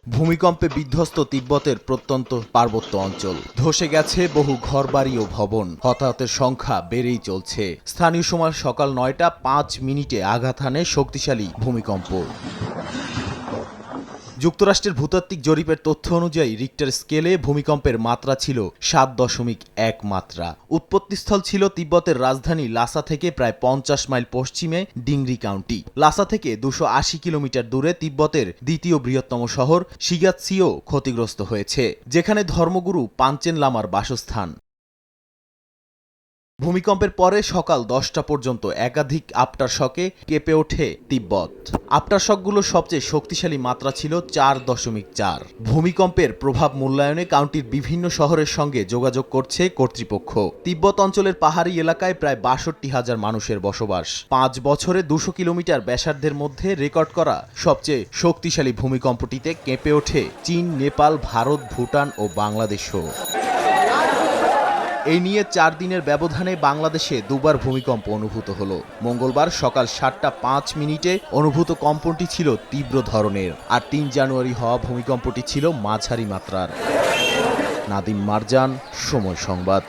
ভূমিকম্পে বিধ্বস্ত তিব্বতের প্রত্যন্ত পার্বত্য অঞ্চল। ধসে গেছে বহু ঘরবাড়ি ও ভবন। হতাহতের সংখ্যা বেড়েই চলছে। স্থানীয় সময় সকাল ৯টা ৫ মিনিটে আঘাত হানে শক্তিশালী ভূমিকম্প। যুক্তরাষ্ট্রের ভূতাত্ত্বিক জরিপের তথ্য অনুযায়ী রিক্টার স্কেলে ভূমিকম্পের মাত্রা ছিল ৭.১ মাত্রা। উৎপত্তিস্থল ছিল তিব্বতের রাজধানী লাসা থেকে প্রায় ৫০ মাইল পশ্চিমে ডিংরি কাউন্টি। লাসা থেকে ২৮০ কিলোমিটার দূরে তিব্বতের দ্বিতীয় বৃহত্তম শহর শিগাৎসিও ক্ষতিগ্রস্ত হয়েছে, যেখানে ধর্মগুরু পাঞ্চেন লামার বাসস্থান। ভূমিকম্পের পরে সকাল ১০টা পর্যন্ত একাধিক আফটারশকে কেঁপে ওঠে তিব্বত। আফটারশকগুলোর সবচেয়ে শক্তিশালী মাত্রা ছিল ৪.৪। ভূমিকম্পের প্রভাব মূল্যায়নে কাউন্টির বিভিন্ন শহরের সঙ্গে যোগাযোগ করছে কর্তৃপক্ষ। তিব্বত অঞ্চলের পাহাড়ি এলাকায় প্রায় ৬২,০০০ মানুষের বসবাস। ৫ বছরে ২০০ কিলোমিটার ব্যাসার্ধের মধ্যে রেকর্ড করা সবচেয়ে শক্তিশালী ভূমিকম্পটিতে কেঁপে ওঠে চীন, নেপাল, ভারত, ভুটান ও বাংলাদেশও। এই নিয়ে ৪ দিনের ব্যবধানে বাংলাদেশে দুবার ভূমিকম্প অনুভূত হলো। মঙ্গলবার সকাল ৭টা ৫ মিনিটে অনুভূত কম্পনটি ছিল তীব্র ধরনের, আর ৩ জানুয়ারি হওয়া ভূমিকম্পটি ছিল মাঝারি মাত্রার। নাদিম মারজান, সময় সংবাদ।